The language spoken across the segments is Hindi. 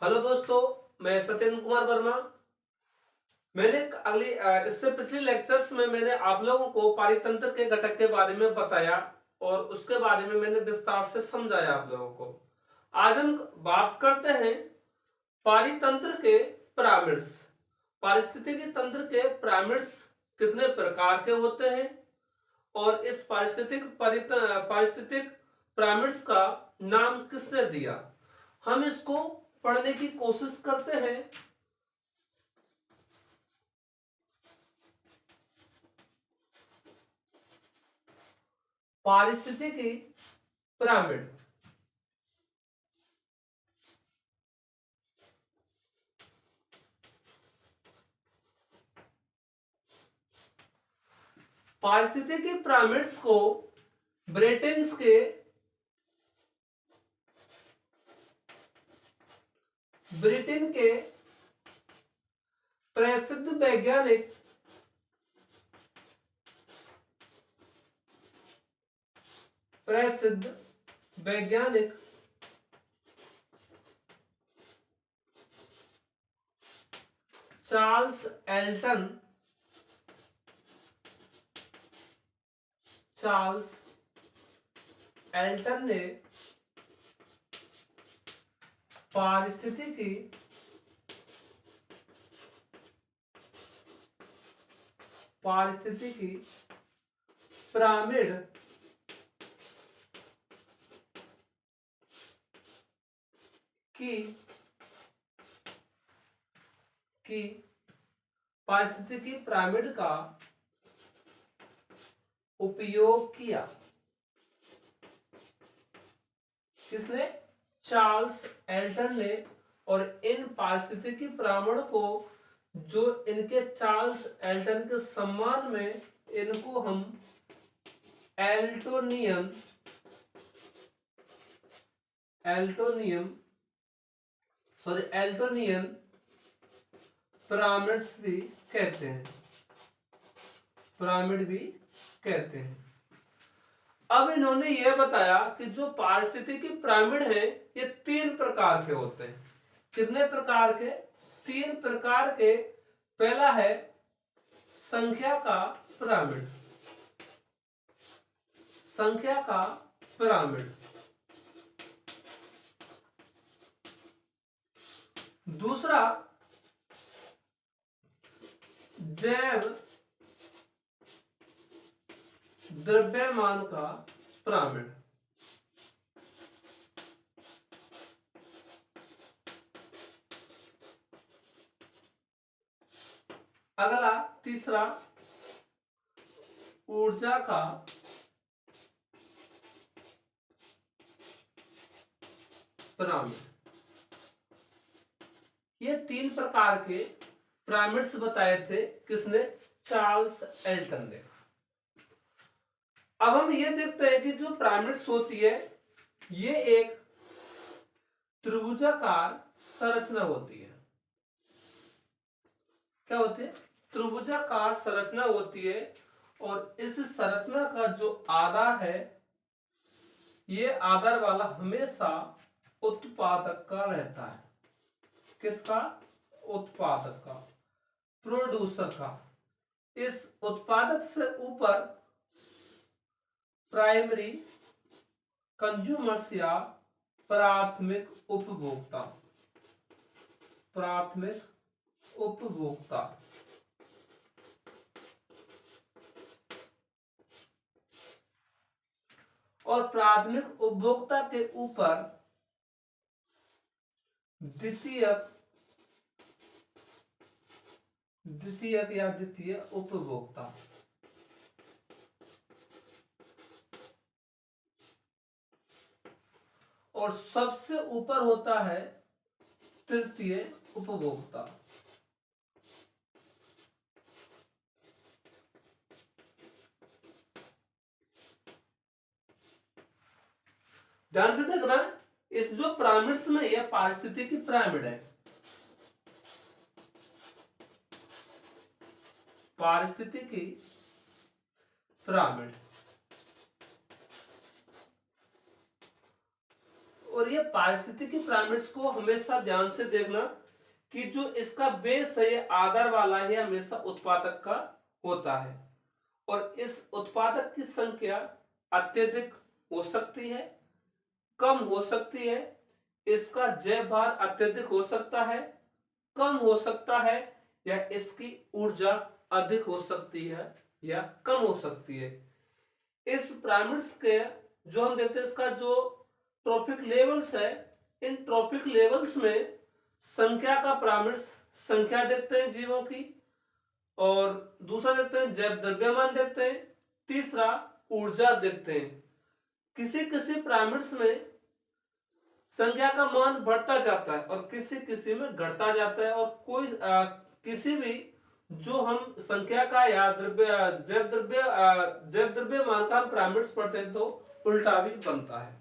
हेलो दोस्तों, मैं सत्येंद्र कुमार वर्मा। मैंने इससे पिछले लेक्चर्स में मैंने आप लोगों को पारितंत्र के घटक के बारे में बताया और उसके बारे में मैंने विस्तार से समझाया आप लोगों को। आज हम बात करते हैं पारितंत्र के पिरामिड्स। पारिस्थितिकी तंत्र के पिरामिड्स कितने प्रकार के होते हैं और इस पारिस्थितिक पिरामिड्स का नाम किसने दिया, हम इसको पढ़ने की कोशिश करते हैं। पारिस्थितिकी पिरामिड। पारिस्थितिकी पिरामिड्स को ब्रिटेन्स के ब्रिटेन के प्रसिद्ध वैज्ञानिक चार्ल्स एल्टन ने पारिस्थितिकी पिरामिड की पारिस्थितिकी पिरामिड का उपयोग किया। किसने? चार्ल्स एल्टन ने। और इन पारिस्थितिकी पिरामिड को जो इनके चार्ल्स एल्टन के सम्मान में इनको हम एल्टोनियन पिरामिड्स भी कहते हैं। अब इन्होंने यह बताया कि जो पारिस्थितिकी पिरामिड है ये 3 प्रकार के होते हैं। कितने प्रकार के? 3 प्रकार के। पहला है संख्या का पिरामिड। दूसरा जैव द्रव्यमान का पिरामिड। अगला तीसरा ऊर्जा का पिरामिड। ये 3 प्रकार के पिरामिड्स बताए थे। किसने? चार्ल्स एल्टन ने। अब हम ये देखते हैं कि जो पिरामिड्स होती है ये एक त्रिभुजाकार संरचना होती है। क्या होती है? त्रिभुजाकार संरचना होती है। और इस संरचना का जो आधार है ये आधार वाला हमेशा उत्पादक का रहता है। किसका? उत्पादक का, प्रोड्यूसर का। इस उत्पादक से ऊपर प्राइमरी कंज्यूमर्स या प्राथमिक उपभोक्ता और प्राथमिक उपभोक्ता के ऊपर द्वितीय उपभोक्ता। और सबसे ऊपर होता है तृतीय उपभोक्ता। ध्यान से देखना, इस जो पिरामिड्स में यह पारिस्थितिकी पिरामिड है। पारिस्थितिकी पिरामिड और ये पारिस्थितिकी पिरामिड्स को हमेशा ध्यान से देखना कि जो इसका बेस है ये आधार वाला है, हमेशा उत्पादक का होता है और इस उत्पादक की संख्या अत्यधिक हो सकती है, कम हो सकती है, इसका जय भार अत्यधिक हो सकता है, कम हो सकता है, या इसकी ऊर्जा अधिक हो सकती है या कम हो सकती है। इस पिरामिड्स के जो हम देखते हैं इसका जो ट्रॉपिक लेवल्स है, इन ट्रॉपिक लेवल्स में संख्या का पिरामिड्स संख्या देखते हैं जीवों की, और दूसरा देखते हैं जैव द्रव्यमान देखते हैं, तीसरा ऊर्जा देखते हैं। किसी किसी पिरामिड्स में संख्या का मान बढ़ता जाता है और किसी किसी में घटता जाता है, और कोई किसी भी जो हम संख्या का या जैव द्रव्य मान का हम पिरामिड्स पढ़ते हैं तो उल्टा भी बनता है।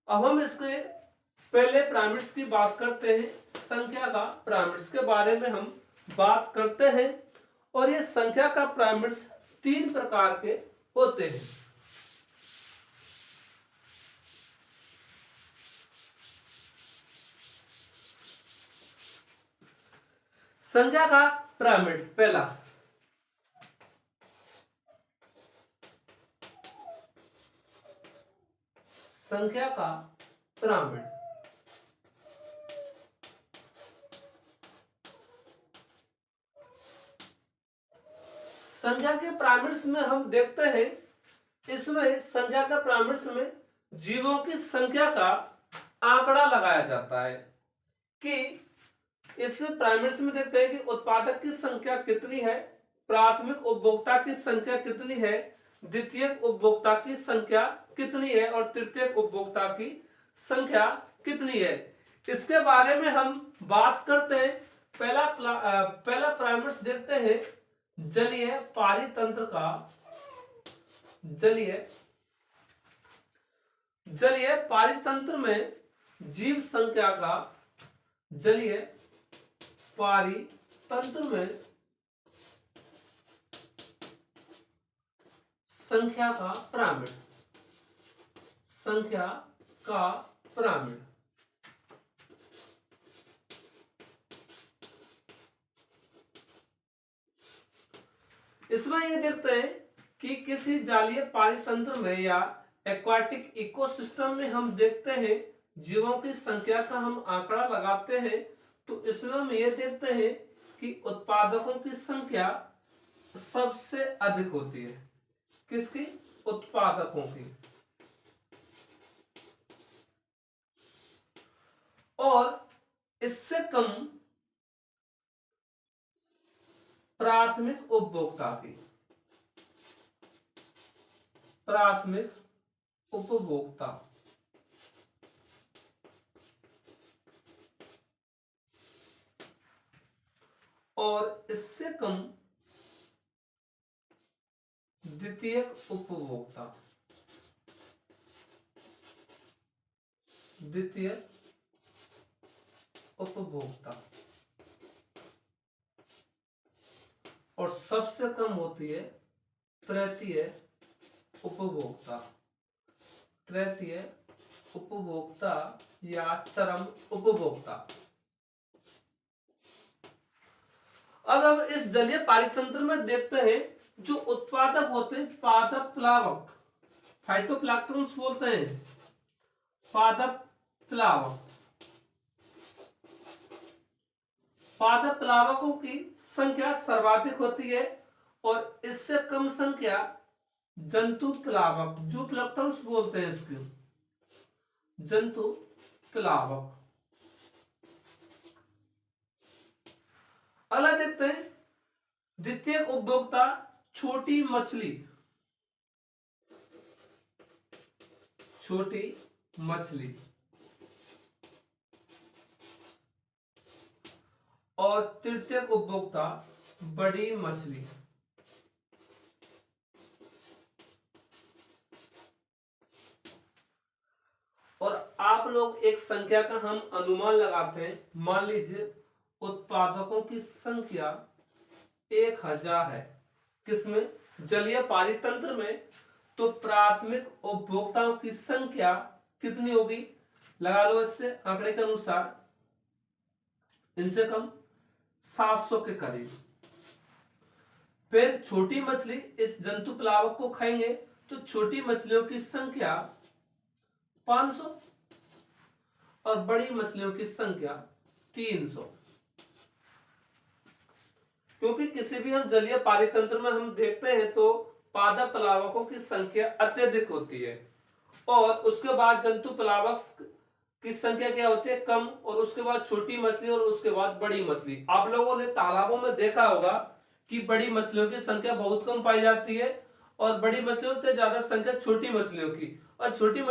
अब हम इसके पहले पिरामिड्स की बात करते हैं, संख्या का पिरामिड्स के बारे में हम बात करते हैं, और ये संख्या का पिरामिड्स 3 प्रकार के होते हैं। संख्या का पिरामिड पहला, संख्या का पिरामिड। संख्या के पिरामिड्स में हम देखते हैं, इसमें संख्या का पिरामिड्स में जीवों की संख्या का आंकड़ा लगाया जाता है कि इस पिरामिड्स में देखते हैं कि उत्पादक की संख्या कितनी है, प्राथमिक उपभोक्ता की संख्या कितनी है, द्वितीयक उपभोक्ता की संख्या कितनी है और तृतीयक उपभोक्ता की संख्या कितनी है। इसके बारे में हम बात करते हैं। पहला पिरामिड्स देखते हैं जलीय पारितंत्र का। जलीय पारितंत्र में जीव संख्या का, जलीय पारितंत्र में संख्या का पिरामिड, संख्या का पिरामिड। इसमें ये देखते हैं कि किसी जालीय पारितंत्र में या एक्वाटिक इकोसिस्टम में हम देखते हैं जीवों की संख्या का हम आंकड़ा लगाते हैं, तो इसमें हम ये देखते हैं कि उत्पादकों की संख्या सबसे अधिक होती है। किसकी? उत्पादकों की। और इससे कम प्राथमिक उपभोक्ता की। प्राथमिक उपभोक्ता। और इससे कम द्वितीयक उपभोक्ता। द्वितीयक उपभोक्ता। और सबसे कम होती है तृतीय उपभोक्ता। तृतीय उपभोक्ता या चरम उपभोक्ता। अब हम इस जलीय पारितंत्र में देखते हैं जो उत्पादक होते हैं पादप प्लावक, फाइटोप्लैंक्टन्स बोलते हैं, पादप प्लावक। पादप प्लावकों की संख्या सर्वाधिक होती है और इससे कम संख्या जंतु प्लावक, जो प्लैंक्टन्स बोलते हैं इसके, जंतु प्लावक। अगला देखते हैं द्वितीय उपभोक्ता छोटी मछली। छोटी मछली। और तृतीय उपभोक्ता बड़ी मछली। और आप लोग एक संख्या का हम अनुमान लगाते हैं, मान लीजिए उत्पादकों की संख्या 1000 है, किसमें? जलीय पारितंत्र में। तो प्राथमिक उपभोक्ताओं की संख्या कितनी होगी? लगा लो इससे आंकड़े के अनुसार इनसे कम 700 के करीब। फिर छोटी मछली इस जंतु प्लावक को खाएंगे तो छोटी मछलियों की संख्या 500 और बड़ी मछलियों की संख्या 300। क्योंकि किसी भी हम जलीय पारितंत्र में हम देखते हैं तो पादप प्लावकों की संख्या अत्यधिक होती है और उसके बाद जंतु प्लावक की संख्या क्या होती है, कम, और उसके बाद छोटी मछली और उसके बाद बड़ी मछली। आप लोगों ने तालाबों में देखा होगा कि बड़ी मछलियों की संख्या बहुत कम पाई जाती है और बड़ी मछलियों से ज्यादा संख्या छोटी मछलियों की, और छोटी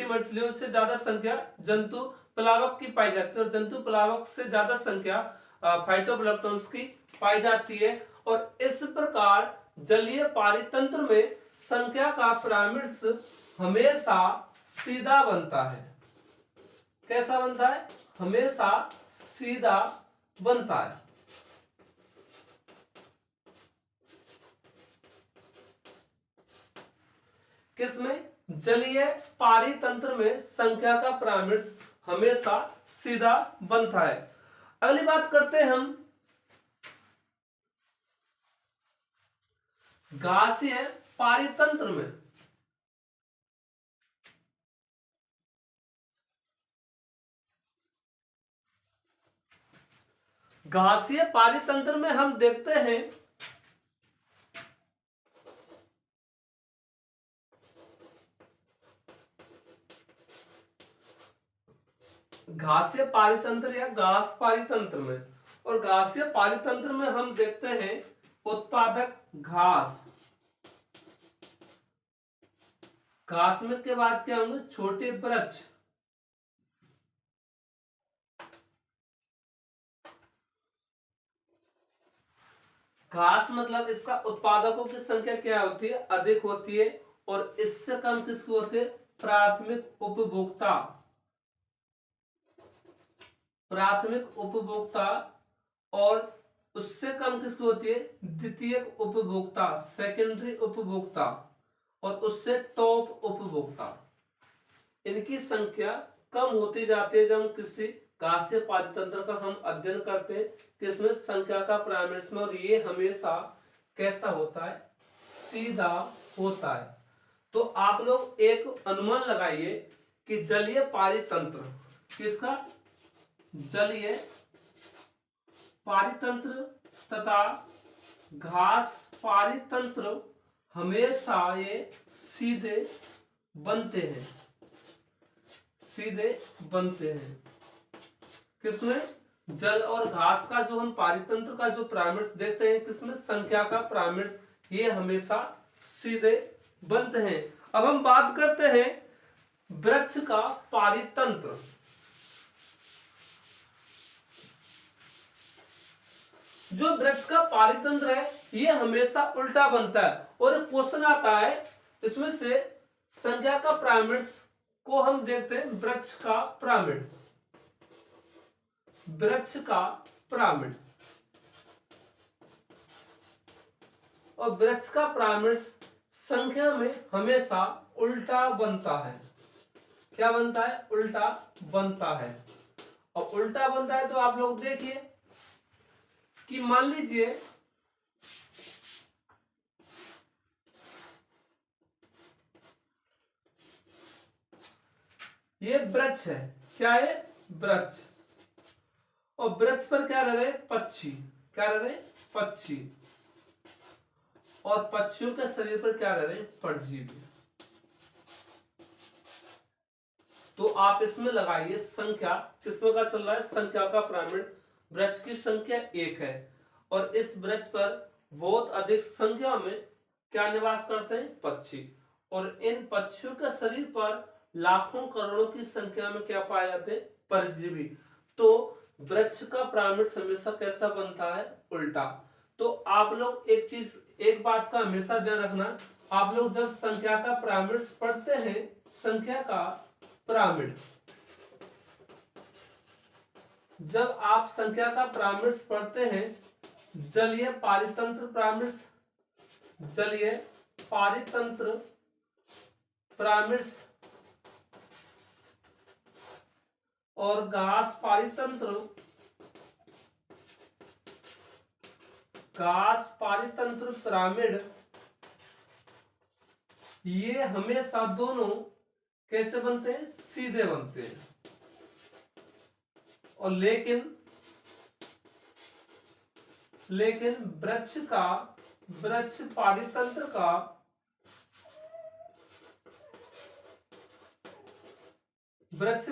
मछलियों से ज्यादा संख्या जंतु प्लावक की पाई जाती है और जंतु प्लावक से ज्यादा संख्या फाइटोप्लैंक्टन्स की पाई जाती है। और इस प्रकार जलीय पारितंत्र में संख्या का पिरामिड हमेशा सीधा बनता है। कैसा बनता है? हमेशा सीधा बनता है। किसमें? जलीय पारितंत्र में संख्या का पिरामिड हमेशा सीधा बनता है। अगली बात करते हैं हम घासीय पारितंत्र में। घासीय पारितंत्र में हम देखते हैं घासीय पारितंत्र या घास पारितंत्र में, और घासीय पारितंत्र में हम देखते हैं उत्पादक घास। घास में के बाद क्या होंगे? छोटे वृक्ष। घास मतलब इसका उत्पादकों की संख्या क्या होती है? अधिक होती है, और इससे कम किसकी होती है? प्राथमिक उपभोक्ता। प्राथमिक उपभोक्ता, और उससे कम किसकी होती है? द्वितीयक उपभोक्ता, सेकेंडरी उपभोक्ता, और उससे टॉप उपभोक्ता। इनकी संख्या कम होती जाती है जब हम किसी घासीय पारितंत्र का हम अध्ययन करते हैं किसमें? संख्या का पिरामिड में, और ये हमेशा कैसा होता है? सीधा होता है। तो आप लोग एक अनुमान लगाइए कि जलीय पारितंत्र किसका? जलीय पारितंत्र तथा घास पारितंत्र हमेशा ये सीधे बनते हैं। सीधे बनते हैं किसमें? जल और घास का जो हम पारितंत्र का जो पिरामिड्स देखते हैं किसमें? संख्या का पिरामिड्स, ये हमेशा सीधे बनते हैं। अब हम बात करते हैं वृक्ष का पारितंत्र। जो वृक्ष का पारितंत्र है ये हमेशा उल्टा बनता है, और क्वेश्चन आता है इसमें से संख्या का पिरामिड्स को हम देखते हैं वृक्ष का पिरामिड। वृक्ष का पिरामिड, और वृक्ष का पिरामिड संख्या में हमेशा उल्टा बनता है। क्या बनता है? उल्टा बनता है। और उल्टा बनता है तो आप लोग देखिए कि मान लीजिए ये वृक्ष है। क्या है? वृक्ष। और वृक्ष पर क्या रह रहे? पक्षी। क्या रह रहे? पक्षी। और पक्षियों के शरीर पर क्या रह रहे? परजीवी। तो आप इसमें लगाइए संख्या, किसमें का चल रहा है? संख्या का पिरामिड। वृक्ष की संख्या 1 है और इस वृक्ष पर बहुत अधिक संख्या में क्या निवास करते हैं? पक्षी। और इन पक्षियों के शरीर पर लाखों करोड़ों की संख्या में क्या पाए जाते हैं? परजीवी। तो वृक्ष का पिरामिड हमेशा कैसा बनता है? उल्टा। तो आप लोग एक बात का हमेशा ध्यान रखना, आप लोग जब संख्या का पिरामिड पढ़ते हैं, संख्या का पिरामिड, जब आप संख्या का पिरामिड पढ़ते हैं, जलीय पारितंत्र पिरामिड, जलीय पारितंत्र पिरामिड्स और घास पारितंत्र पिरामिड, ये हमेशा दोनों कैसे बनते हैं? सीधे बनते हैं। और लेकिन वृक्ष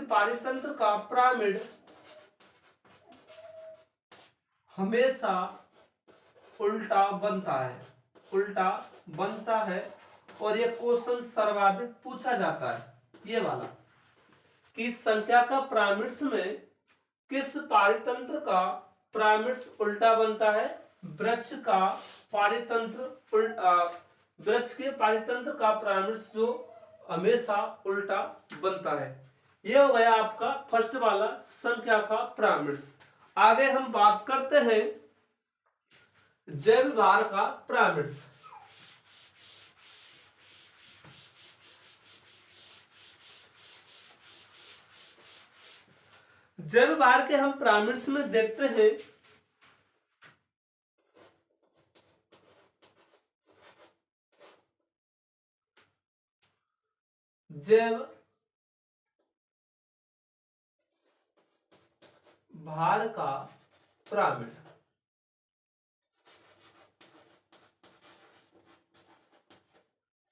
पारितंत्र का पिरामिड हमेशा उल्टा बनता है। और ये क्वेश्चन सर्वाधिक पूछा जाता है, ये वाला, कि संख्या का पिरामिड्स में किस पारितंत्र का पिरामिड्स उल्टा बनता है? वृक्ष के पारितंत्र का पिरामिड्स जो हमेशा उल्टा बनता है। यह हो गया आपका फर्स्ट वाला, संख्या का पिरामिड्स। आगे हम बात करते हैं जैव भार का पिरामिड्स। जैव भार के हम पिरामिड्स में देखते हैं जैव भार का पिरामिड,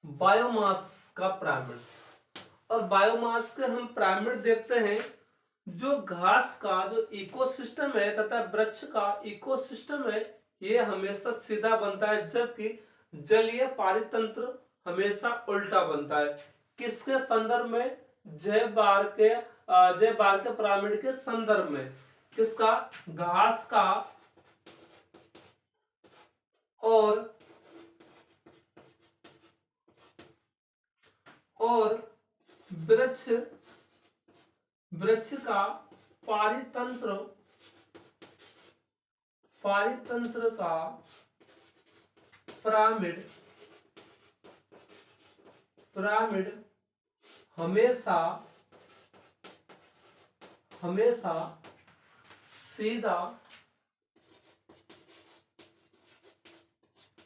बायोमास का पिरामिड। और बायोमास के हम पिरामिड देखते हैं, जो घास का जो इकोसिस्टम है तथा वृक्ष का इकोसिस्टम है, ये हमेशा सीधा बनता है, जबकि जलीय पारितंत्र हमेशा उल्टा बनता है। किसके संदर्भ में? जैव भार के पिरामिड के संदर्भ में। किसका? घास का और वृक्ष का पारितंत्र का पिरामिड हमेशा सीधा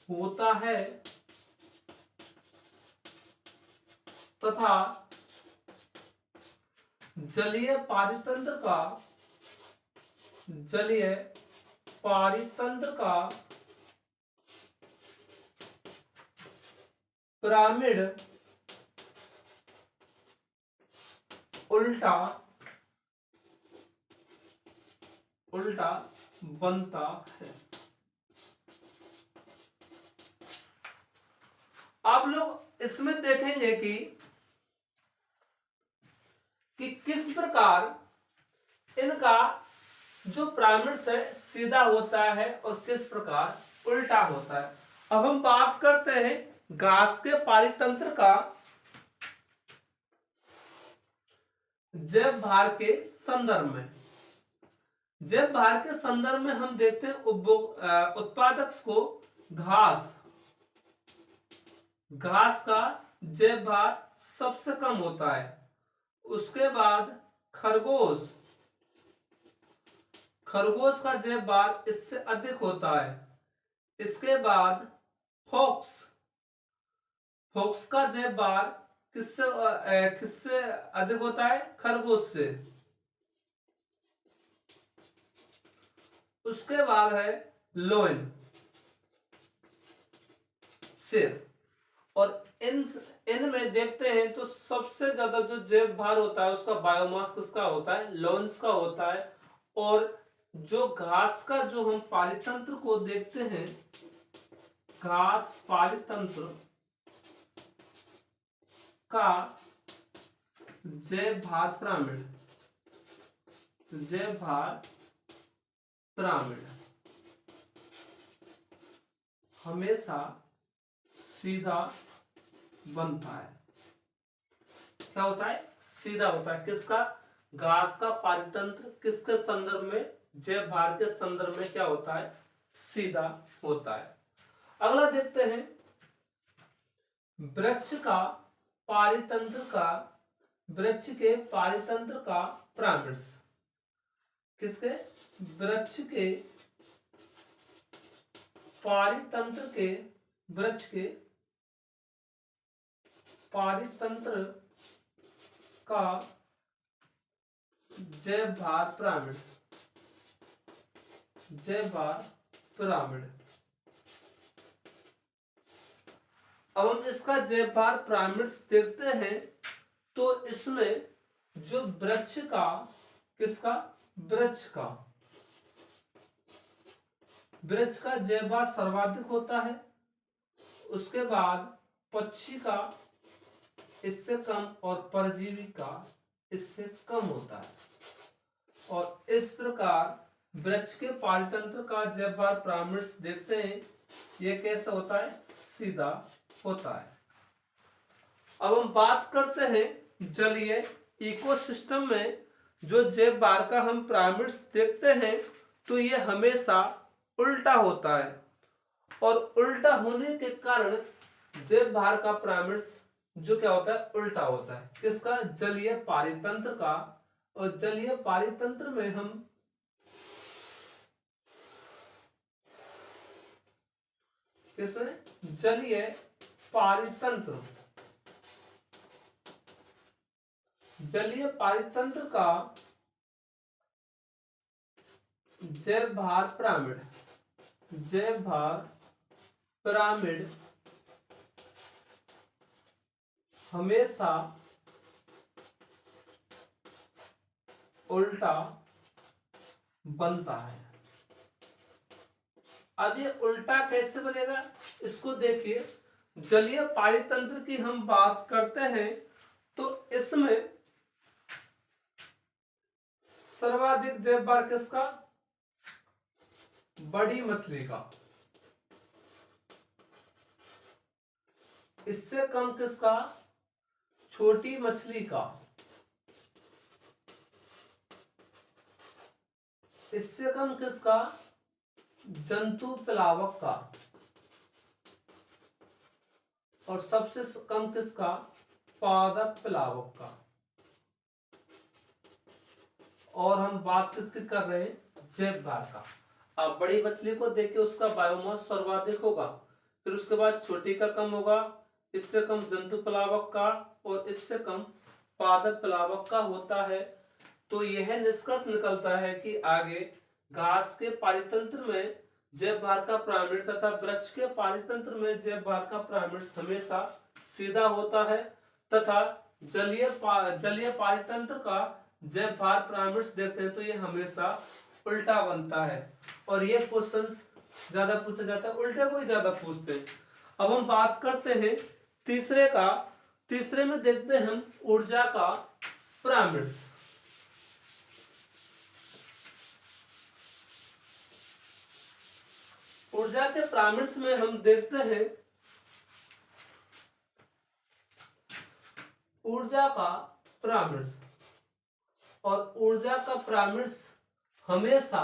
होता है तथा जलीय पारितंत्र का पिरामिड उल्टा बनता है। आप लोग इसमें देखेंगे कि किस प्रकार इनका जो पिरामिड्स है सीधा होता है और किस प्रकार उल्टा होता है। अब हम बात करते हैं घास के पारितंत्र का जैव भार के संदर्भ में। जैव भार के संदर्भ में हम देखते हैं उत्पादक को घास का जैव भार सबसे कम होता है। उसके बाद खरगोश का जैव भार इससे अधिक होता है। इसके बाद फोक्स का जैव भार किससे अधिक होता है? खरगोश से। उसके बाद है लोइन, शेर। और इनमें देखते हैं तो सबसे ज्यादा जो जैव भार होता है उसका बायोमास किसका होता है? लोन्स का होता है। और जो घास का जो हम पारितंत्र को देखते हैं, घास पारितंत्र का जैव भार पिरामिड हमेशा सीधा बनता है। क्या होता है? सीधा होता है। किसका? घास का पारितंत्र किसके संदर्भ में? जैव भार के संदर्भ में क्या होता है? सीधा होता है। अगला देखते हैं वृक्ष के पारितंत्र का पिरामिड्स। किसके? वृक्ष के पारितंत्र के, वृक्ष के पारितंत्र का जैव भार पिरामिड, जैव भार पिरामिड। अब हम इसका जैव भार पिरामिड देखते हैं तो इसमें जो वृक्ष का, किसका? वृक्ष का, वृक्ष का जैव भार सर्वाधिक होता है। उसके बाद पक्षी का इससे कम और परजीवी का इससे कम होता है। और इस प्रकार वृक्ष के पारितंत्र का जैव भार पिरामिड देखते हैं, ये कैसा होता है? सीधा होता है। अब हम बात करते हैं जलीय इकोसिस्टम में जो जैव भार का हम पिरामिड देखते हैं तो ये हमेशा उल्टा होता है, और उल्टा होने के कारण जैव भार का पिरामिड जो क्या होता है? उल्टा होता है। किसका? जलीय पारितंत्र का। और जलीय पारितंत्र में हम किसमें? जलीय पारितंत्र, जलीय पारितंत्र का जैव भार पिरामिड, जैव भार पिरामिड हमेशा उल्टा बनता है। अब ये उल्टा कैसे बनेगा इसको देखिए। जलीय पारितंत्र की हम बात करते हैं तो इसमें सर्वाधिक जैव भार किसका? बड़ी मछली का। इससे कम किसका? छोटी मछली का। इससे कम किसका? जंतु प्लावक का। और सबसे कम किसका? पादप प्लावक का। और हम बात किसकी कर रहे हैं? जैव भार का। अब बड़ी मछली को देखिए, उसका बायोमास सर्वाधिक होगा, फिर उसके बाद छोटी का कम होगा, इससे कम जंतु प्लावक का, और इससे कम पादप प्लावक का होता है। तो यह निष्कर्ष निकलता है कि आगे घास के पारितंत्र में जैव भार का पिरामिड तथा वृक्ष के पारितंत्र में जैव भार का पिरामिड हमेशा सीधा होता है, तथा जलीय पारितंत्र का जैव भार पिरामिड देखते हैं तो ये हमेशा उल्टा बनता है। और ये क्वेश्चंस ज्यादा पूछा जाता है, उल्टे को ही ज्यादा पूछते हैं। अब हम बात करते हैं तीसरे का। तीसरे में देखते हैं हम ऊर्जा का पिरामिड। ऊर्जा के पिरामिड्स में हम देखते हैं ऊर्जा का पिरामिड्स, और ऊर्जा का पिरामिड्स हमेशा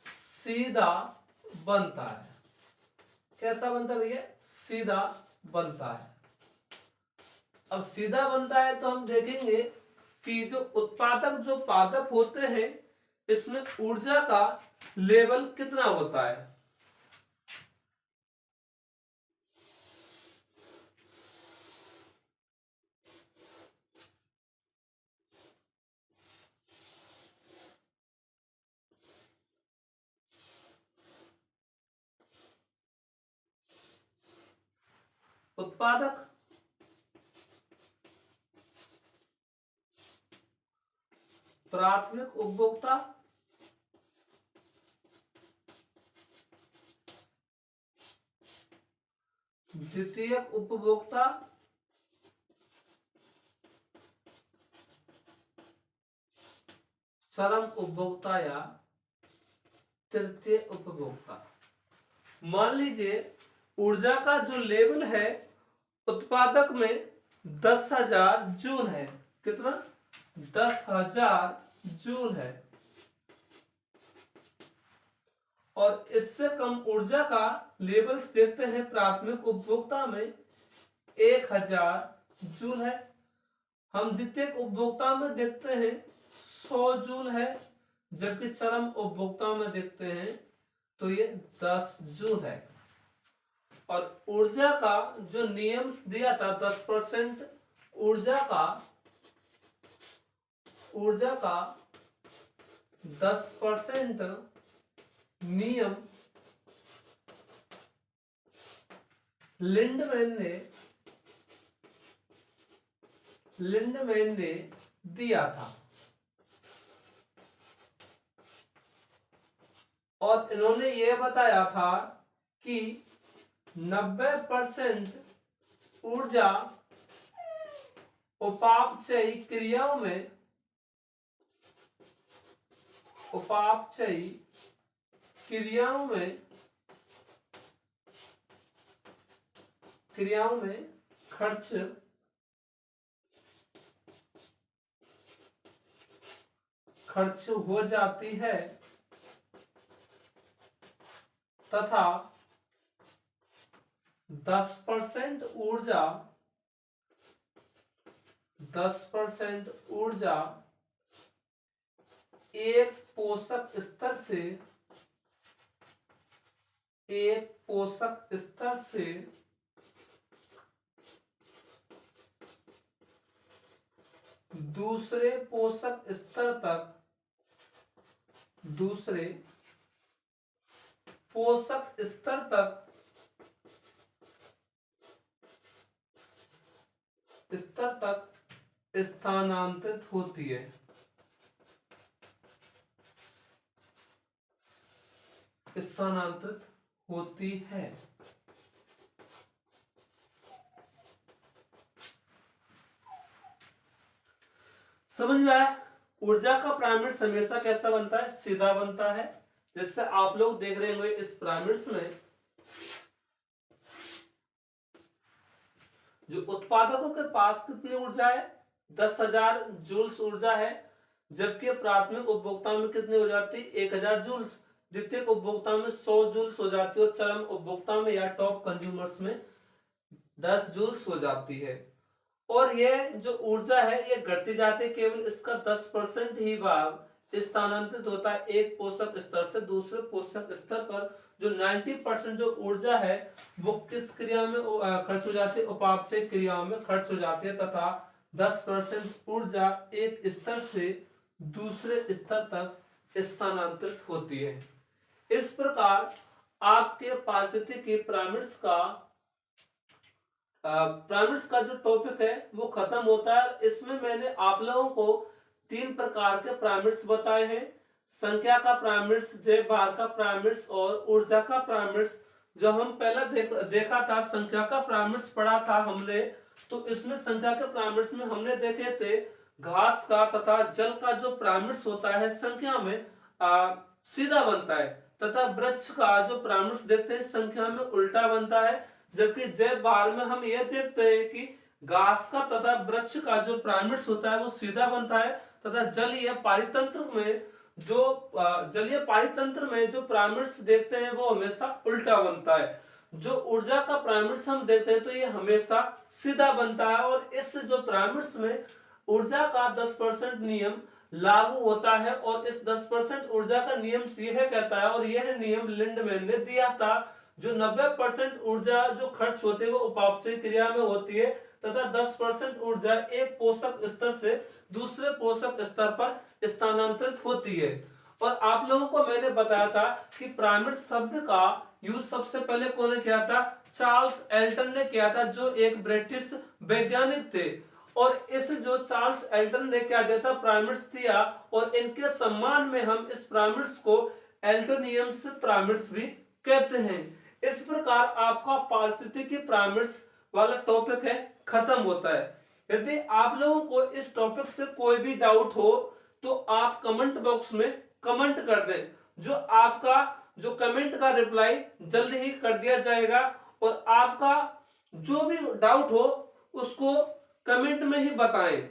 सीधा बनता है। कैसा बनता है भैया? सीधा बनता है। अब सीधा बनता है तो हम देखेंगे कि जो उत्पादक जो पादप होते हैं इसमें ऊर्जा का लेवल कितना होता है। उत्पादक प्राथमिक उपभोक्ता द्वितीयक उपभोक्ता चरम उपभोक्ता या तृतीय उपभोक्ता। मान लीजिए ऊर्जा का जो लेवल है उत्पादक में 10,000 जूल है। कितना? 10,000 जूल है। और इससे कम ऊर्जा का लेवल्स देखते हैं प्राथमिक उपभोक्ता में 1,000 जूल है। हम द्वितीयक उपभोक्ता में देखते हैं 100 जूल है। जबकि चरम उपभोक्ताओं में देखते हैं तो ये 10 जूल है। और ऊर्जा का जो नियम दिया था 10%, ऊर्जा का 10% नियम लिंडमैन ने दिया था। और इन्होंने ये बताया था कि 90% ऊर्जा उपापचयी क्रियाओं में खर्च हो जाती है तथा 10% ऊर्जा एक पोषक स्तर से दूसरे पोषक स्तर तक स्थानांतरित होती है। समझ में आया? ऊर्जा का पिरामिड हमेशा कैसा बनता है? सीधा बनता है। जिससे आप लोग देख रहे होंगे इस पिरामिड्स में जो उत्पादकों के पास कितनी ऊर्जा है? 10,000 जूल्स ऊर्जा है। जबकि प्राथमिक उपभोक्ता में कितनी हो जाती है? 1,000 जूल्स। द्वितीयक उपभोक्ता में 100 जूल्स हो जाती है और चरम उपभोक्ता में या टॉप कंज्यूमर्स में 10 जूल्स हो जाती है। और ये जो ऊर्जा है ये घटती जाती है, केवल इसका 10% ही भाग स्थानांतरित होता है एक पोषक स्तर से दूसरे पोषक स्तर पर। जो 90% जो ऊर्जा है वो किस क्रिया में खर्च हो जाती है? उपापचय क्रियाओं में खर्च हो जाती है तथा 10% ऊर्जा एक स्तर से दूसरे स्तर तक स्थानांतरित होती है। इस प्रकार आपके पारिस्थितिकी पिरामिड्स का जो टॉपिक है वो खत्म होता है। इसमें मैंने आप लोगों को 3 प्रकार के पिरामिड्स बताए हैं। संख्या का पिरामिड्स, जय भार का पिरामिड्स और ऊर्जा का पिरामिड्स। जो हम पहले देखा था संख्या का पिरामिड्स पढ़ा था हमने, तो इसमें संख्या के पिरामिड्स में हमने देखे थे घास का तथा जल का जो पिरामिड्स होता है संख्या में सीधा बनता है तथा वृक्ष का जो पिरामिड्स देखते हैं संख्या में उल्टा बनता है। जबकि जय भार में हम ये देखते हैं कि घास का तथा वृक्ष का जो पिरामिड्स होता है वो सीधा बनता है तथा जलीय पारितंत्र में जो पिरामिड्स देखते हैं वो हमेशा उल्टा बनता है। जो ऊर्जा का पिरामिड्स हम देखते हैं तो ये हमेशा सीधा बनता है। और इस जो पिरामिड्स में ऊर्जा का 10% नियम लागू होता है और इस 10% ऊर्जा का नियम यह कहता है और यह नियम लिंडमैन ने दिया था। जो 90% ऊर्जा जो खर्च होती है वो उपापचय क्रिया में होती है तथा 10% ऊर्जा एक पोषक स्तर से दूसरे पोषक स्तर पर स्थानांतरित होती है। और आप लोगों को मैंने बताया था कि पिरामिड शब्द का यूज सबसे पहले कौन ने किया था? चार्ल्स एल्टन ने किया था, जो एक ब्रिटिश वैज्ञानिक थे। और इस जो चार्ल्स एल्टन ने क्या दिया था? पिरामिड्स दिया और इनके सम्मान में हम इस पिरामिड्स को एल्टोनियम्स पिरामिड्स भी कहते हैं। इस प्रकार आपका पारिस्थितिकी पिरामिड्स वाला टॉपिक है खत्म होता है। यदि आप लोगों को इस टॉपिक से कोई भी डाउट हो तो आप कमेंट बॉक्स में कमेंट कर दें। जो आपका जो कमेंट का रिप्लाई जल्दी ही कर दिया जाएगा और आपका जो भी डाउट हो उसको कमेंट में ही बताएं।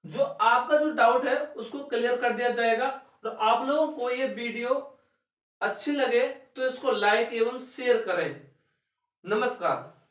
जो आपका जो डाउट है उसको क्लियर कर दिया जाएगा। और आप लोगों को ये वीडियो अच्छी लगे तो इसको लाइक एवं शेयर करें। नमस्कार।